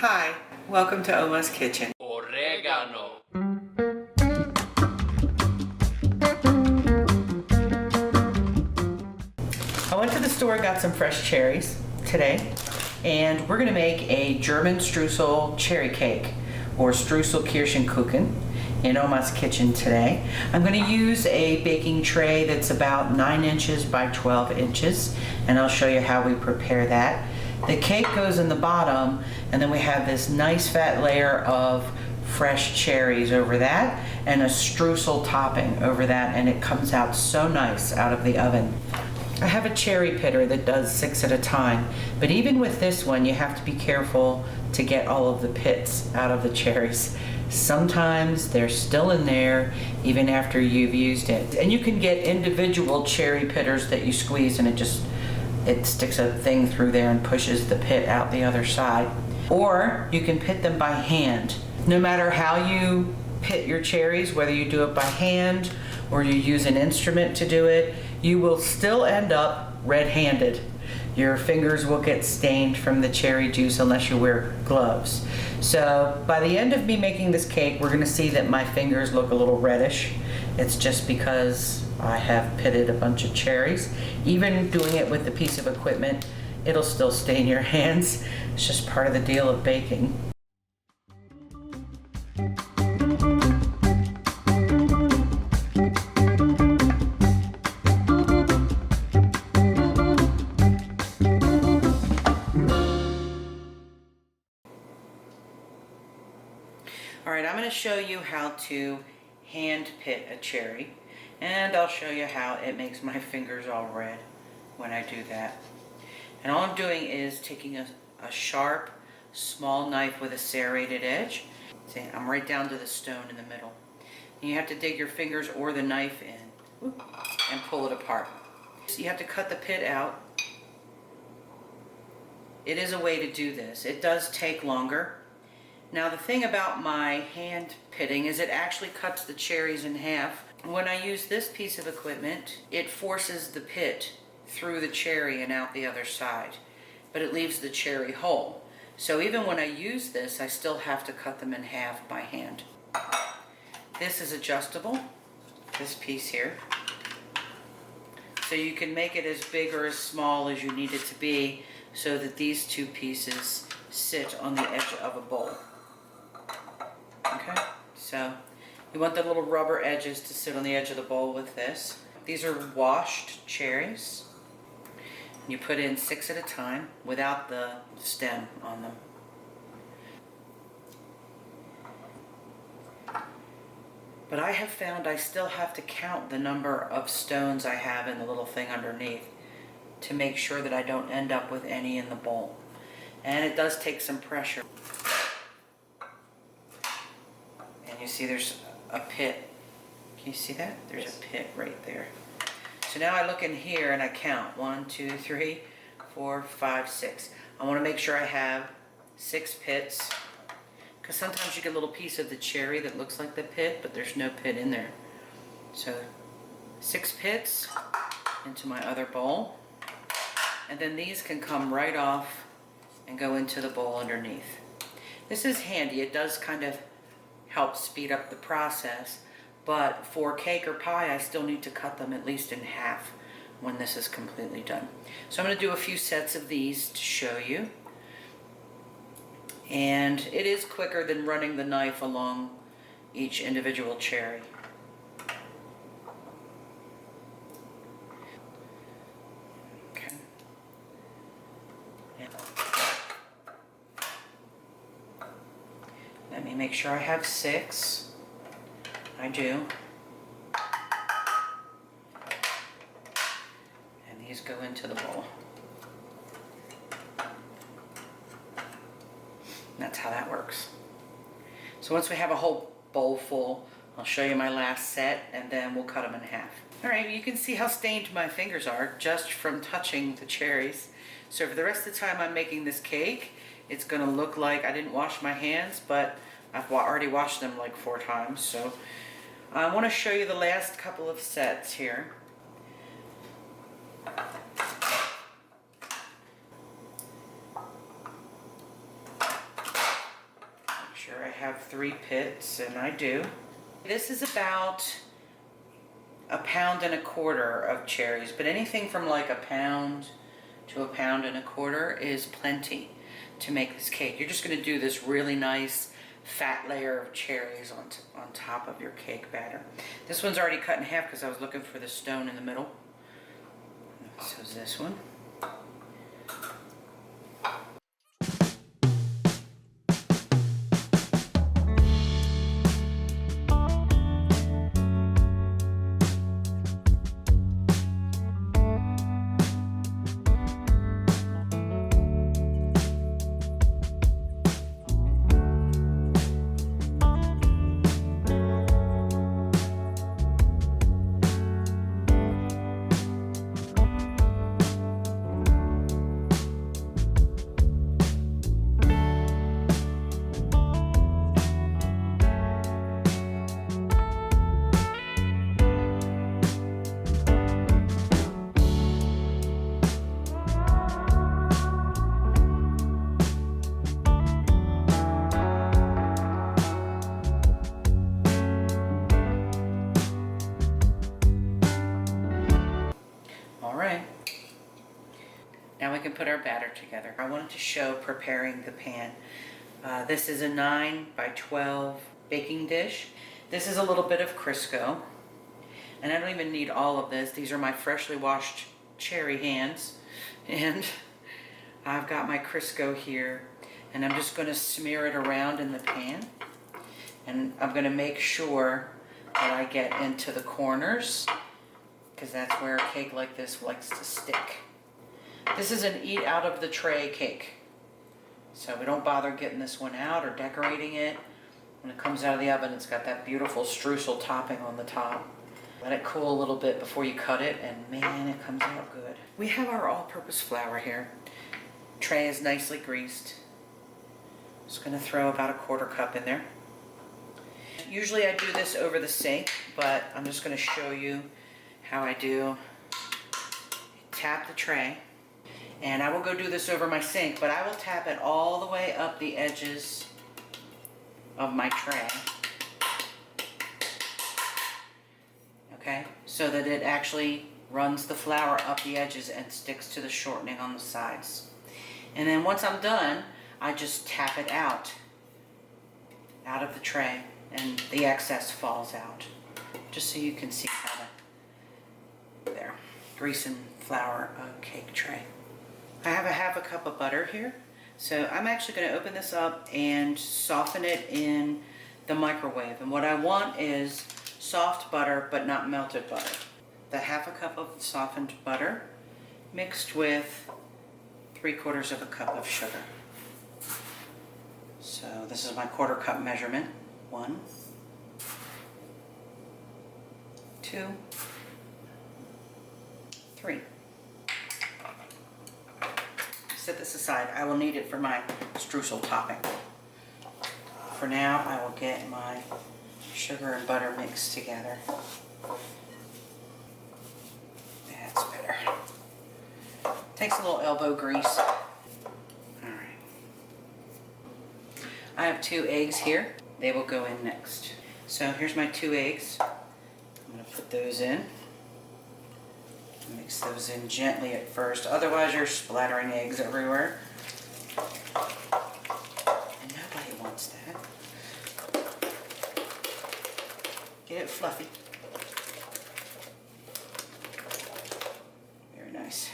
Hi, welcome to Oma's Kitchen. Oregano. I went to the store and got some fresh cherries today, and we're gonna make a German streusel cherry cake, or Streusel-Kirsch-Kuchen, in Oma's Kitchen today. I'm gonna use a baking tray that's about 9 inches by 12 inches, and I'll show you how we prepare that. The cake goes in the bottom, and then we have this nice fat layer of fresh cherries over that, and a streusel topping over that, and it comes out so nice out of the oven. I have a cherry pitter that does 6 at a time, but even with this one, you have to be careful to get all of the pits out of the cherries. Sometimes they're still in there even after you've used it. And you can get individual cherry pitters that you squeeze and it sticks a thing through there and pushes the pit out the other side. Or you can pit them by hand. No matter how you pit your cherries, whether you do it by hand or you use an instrument to do it, you will still end up red-handed. Your fingers will get stained from the cherry juice unless you wear gloves. So by the end of me making this cake, we're gonna see that my fingers look a little reddish. It's just because I have pitted a bunch of cherries. Even doing it with a piece of equipment, it'll still stain your hands. It's just part of the deal of baking. All right, I'm going to show you how to hand pit a cherry, and I'll show you how it makes my fingers all red when I do that. And all I'm doing is taking a sharp, small knife with a serrated edge. See, I'm right down to the stone in the middle. And you have to dig your fingers or the knife in and pull it apart. So you have to cut the pit out. It is a way to do this. It does take longer. Now the thing about my hand pitting is it actually cuts the cherries in half. When I use this piece of equipment, it forces the pit through the cherry and out the other side, but it leaves the cherry whole. So even when I use this, I still have to cut them in half by hand. This is adjustable, this piece here. So you can make it as big or as small as you need it to be so that these two pieces sit on the edge of a bowl. Okay, so you want the little rubber edges to sit on the edge of the bowl with this. These are washed cherries. You put in 6 at a time without the stem on them. But I have found I still have to count the number of stones I have in the little thing underneath to make sure that I don't end up with any in the bowl. And it does take some pressure. And you see there's a pit. Can you see that? There's a pit right there. So now I look in here and I count 1, 2, 3, 4, 5, 6. I want to make sure I have 6 pits, because sometimes you get a little piece of the cherry that looks like the pit, but there's no pit in there. So 6 pits into my other bowl, and then these can come right off and go into the bowl underneath. This is handy. It does kind of help speed up the process, but for cake or pie I still need to cut them at least in half when this is completely done. So I'm going to do a few sets of these to show you, and it is quicker than running the knife along each individual cherry. Okay. Let me make sure I have 6. I do. And these go into the bowl. That's how that works. So once we have a whole bowl full, I'll show you my last set and then we'll cut them in half. Alright, you can see how stained my fingers are just from touching the cherries. So for the rest of the time I'm making this cake, it's going to look like I didn't wash my hands, but I've already washed them like 4 times. So I want to show you the last couple of sets here. Sure, I have 3 pits, and I do. This is about 1.25 pounds of cherries, but anything from like 1 pound to 1.25 pounds is plenty to make this cake. You're just going to do this really nice fat layer of cherries on top of your cake batter. This one's already cut in half because I was looking for the stone in the middle. So is this one. Now we can put our batter together. I wanted to show preparing the pan. This is a 9 by 12 baking dish. This is a little bit of Crisco. And I don't even need all of this. These are my freshly washed cherry hands. And I've got my Crisco here. And I'm just going to smear it around in the pan. And I'm going to make sure that I get into the corners, because that's where a cake like this likes to stick. This is an eat out of the tray cake. So we don't bother getting this one out or decorating it. When it comes out of the oven, it's got that beautiful streusel topping on the top. Let it cool a little bit before you cut it, and man, it comes out good. We have our all-purpose flour here. Tray is nicely greased. Just gonna throw about 1/4 cup in there. Usually I do this over the sink, but I'm just gonna show you how I do. Tap the tray. And I will go do this over my sink, but I will tap it all the way up the edges of my tray. Okay, so that it actually runs the flour up the edges and sticks to the shortening on the sides. And then once I'm done, I just tap it out of the tray, and the excess falls out. Just so you can see how to, there, grease and flour a cake tray. I have 1/2 cup of butter here. So I'm actually going to open this up and soften it in the microwave. And what I want is soft butter, but not melted butter. The 1/2 cup of softened butter mixed with 3/4 cup of sugar. So this is my 1/4 cup measurement. 1, 2, 3. Set this aside. I will need it for my streusel topping. For now, I will get my sugar and butter mixed together. That's better. Takes a little elbow grease. Alright. I have 2 eggs here. They will go in next. So here's my 2 eggs. I'm going to put those in. Mix those in gently at first, otherwise you're splattering eggs everywhere. And nobody wants that. Get it fluffy. Very nice.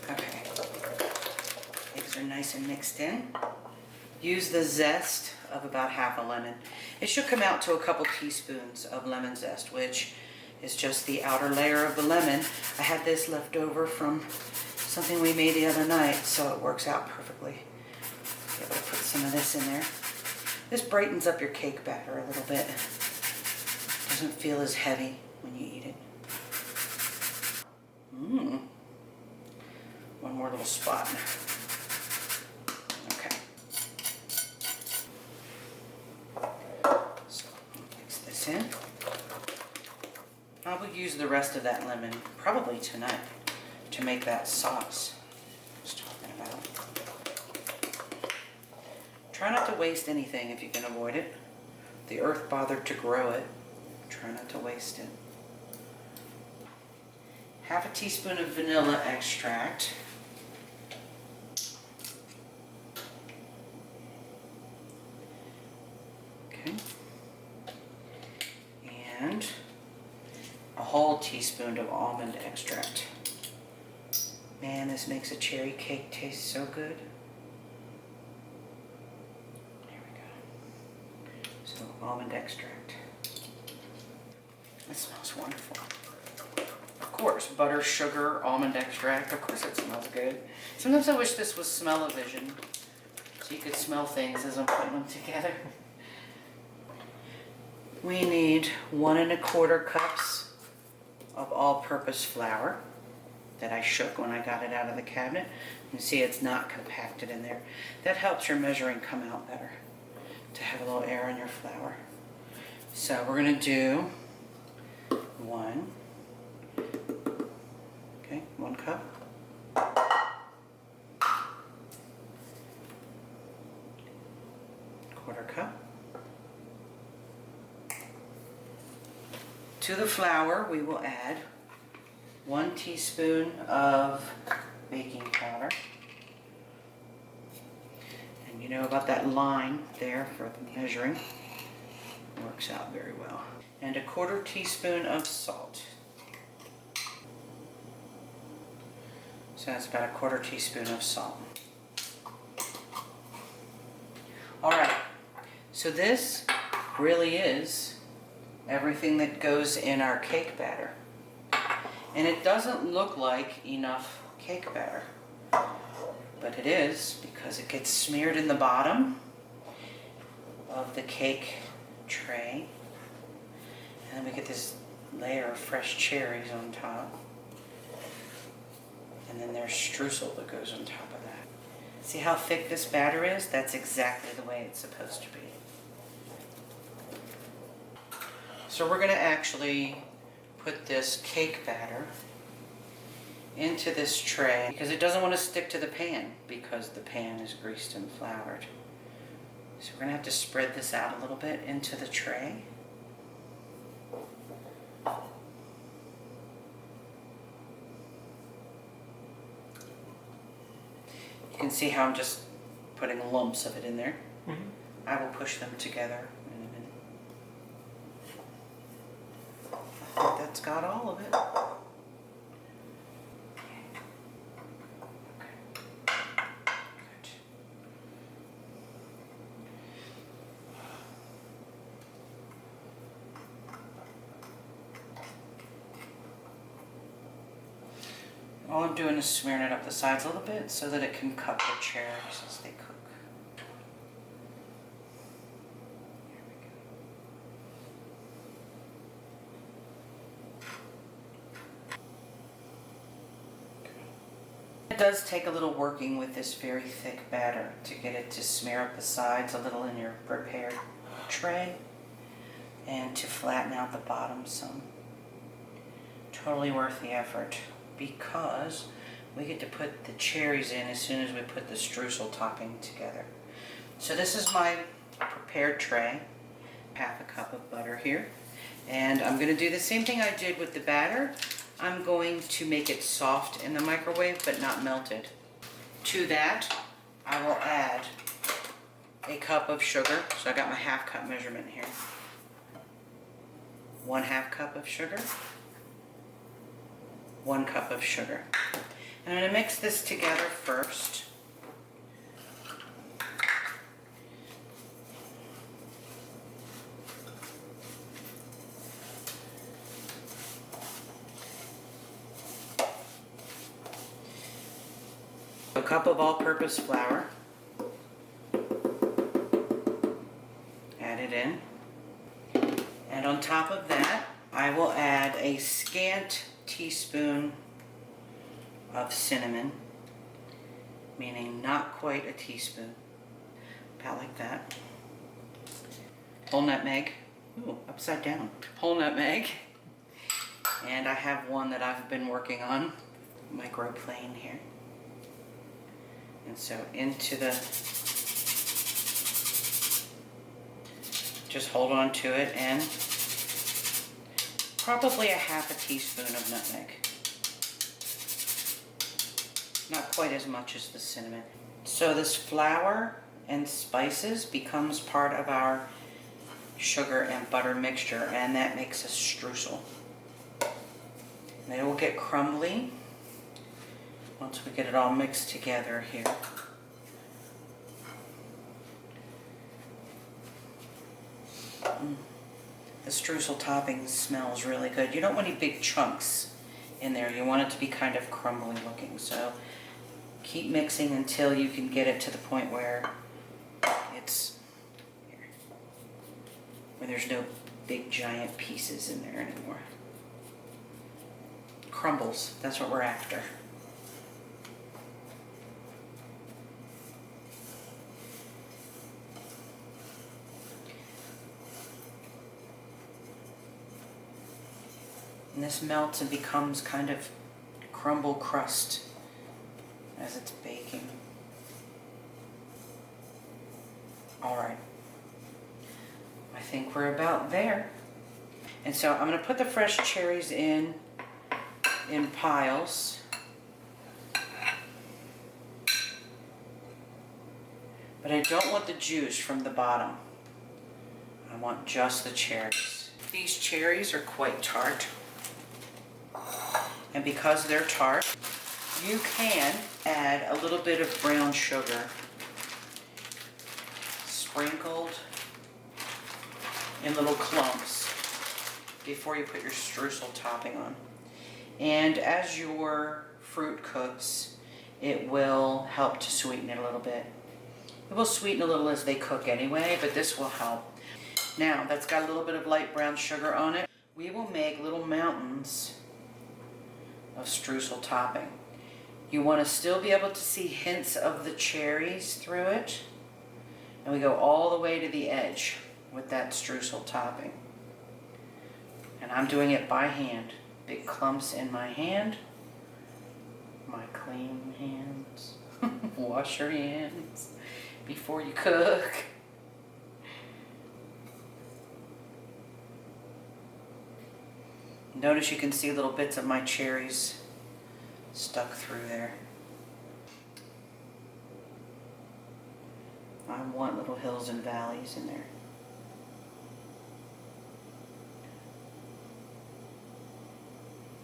Okay. Eggs are nice and mixed in. Use the zest of about 1/2 lemon. It should come out to a couple teaspoons of lemon zest, which is just the outer layer of the lemon. I had this left over from something we made the other night, so it works out perfectly. Be able to put some of this in there. This brightens up your cake batter a little bit. Doesn't feel as heavy when you eat it. One more little spot. Okay. So mix this in. I will use the rest of that lemon probably tonight to make that sauce I was talking about. Try not to waste anything if you can avoid it. The earth bothered to grow it. Try not to waste it. Half a teaspoon of vanilla extract. Okay. And a whole teaspoon of almond extract. Man, this makes a cherry cake taste so good. There we go. So, almond extract. It smells wonderful. Of course, butter, sugar, almond extract. Of course it smells good. Sometimes I wish this was smell-o-vision, so you could smell things as I'm putting them together. We need 1 1/4 cups of all-purpose flour that I shook when I got it out of the cabinet. You can see it's not compacted in there. That helps your measuring come out better, to have a little air in your flour. So we're going to do 1 cup. 1/4 cup. To the flour, we will add 1 teaspoon of baking powder. And you know about that line there for the measuring. Works out very well. And 1/4 teaspoon of salt. So that's about 1/4 teaspoon of salt. All right, so this really is everything that goes in our cake batter. And it doesn't look like enough cake batter, but it is, because it gets smeared in the bottom of the cake tray. And then we get this layer of fresh cherries on top. And then there's streusel that goes on top of that. See how thick this batter is? That's exactly the way it's supposed to be. So we're going to actually put this cake batter into this tray, because it doesn't want to stick to the pan, because the pan is greased and floured. So we're going to have to spread this out a little bit into the tray. You can see how I'm just putting lumps of it in there. Mm-hmm. I will push them together in a minute. I think that's got all of it. All I'm doing is smearing it up the sides a little bit so that it can cup the cherries as they cook. There we go. It does take a little working with this very thick batter to get it to smear up the sides a little in your prepared tray and to flatten out the bottom some. Totally worth the effort, because we get to put the cherries in as soon as we put the streusel topping together. So this is my prepared tray. 1/2 cup of butter here. And I'm going to do the same thing I did with the batter. I'm going to make it soft in the microwave, but not melted. To that, I will add a cup of sugar. So I got my 1/2 cup measurement here. 1/2 cup of sugar. 1 cup of sugar. I'm going to mix this together first. A cup of all-purpose flour. Add it in. And on top of that, I will add a scant teaspoon of cinnamon, meaning not quite a teaspoon, about like that. Whole nutmeg, ooh, upside down, whole nutmeg. And I have one that I've been working on, microplane here. And so into the Just hold on to it, and probably a half a teaspoon of nutmeg. Not quite as much as the cinnamon. So this flour and spices becomes part of our sugar and butter mixture, and that makes a streusel. And it will get crumbly once we get it all mixed together here. The streusel topping smells really good. You don't want any big chunks in there. You want it to be kind of crumbly looking. So keep mixing until you can get it to the point where it's here, where there's no big giant pieces in there anymore. Crumbles, that's what we're after. And this melts and becomes kind of crumble crust as it's baking. All right, I think we're about there. And so I'm going to put the fresh cherries in piles. But I don't want the juice from the bottom. I want just the cherries. These cherries are quite tart. And because they're tart, you can add a little bit of brown sugar sprinkled in little clumps before you put your streusel topping on. And as your fruit cooks, it will help to sweeten it a little bit. It will sweeten a little as they cook anyway, but this will help. Now, that's got a little bit of light brown sugar on it. We will make little mountains of streusel topping. You want to still be able to see hints of the cherries through it. And we go all the way to the edge with that streusel topping. And I'm doing it by hand. Big clumps in my hand. My clean hands. Wash your hands before you cook. Notice you can see little bits of my cherries stuck through there. I want little hills and valleys in there.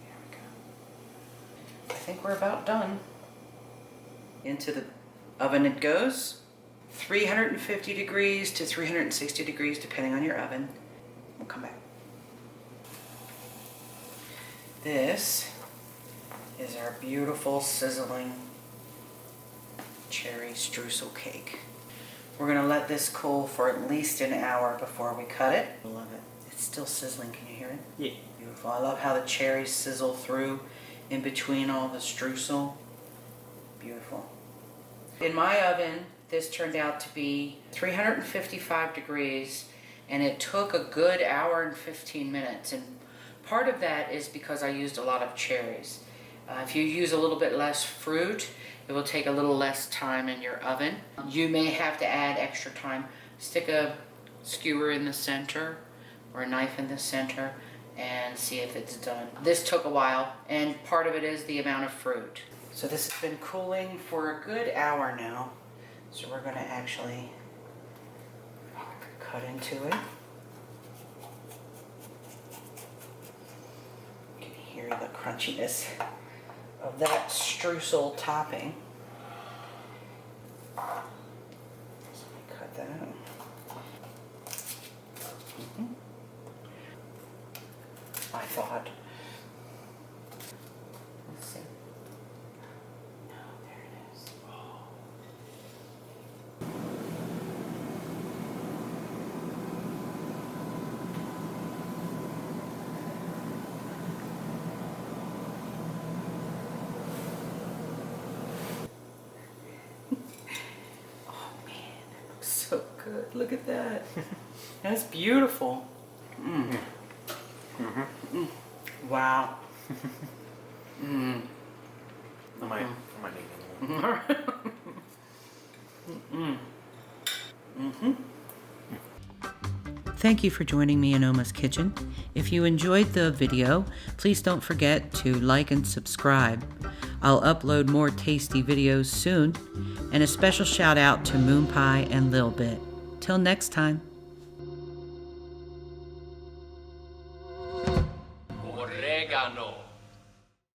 There we go. I think we're about done. Into the oven it goes. 350 degrees to 360 degrees depending on your oven. We'll come back. This is our beautiful sizzling cherry streusel cake. We're going to let this cool for at least an hour before we cut it. I love it. It's still sizzling. Can you hear it? Yeah. Beautiful. I love how the cherries sizzle through in between all the streusel. Beautiful. In my oven, this turned out to be 355 degrees, and it took a good hour and 15 minutes. And part of that is because I used a lot of cherries. If you use a little bit less fruit, it will take a little less time in your oven. You may have to add extra time. Stick a skewer in the center or a knife in the center and see if it's done. This took a while, and part of it is the amount of fruit. So this has been cooling for a good hour now. So we're going to actually cut into it. You can hear the crunchiness of that streusel topping. So let me cut that out. I thought. Let's see. No, there it is. Oh. Oh man, that looks so good. Look at that. That's beautiful. Mm. Mm-hmm. Mm. Wow. Mm. I might need one. All right. Mm-hmm. Thank you for joining me in Oma's Kitchen. If you enjoyed the video, please don't forget to like and subscribe. I'll upload more tasty videos soon, and a special shout out to Moon Pie and Lil Bit. Till next time. Oregano.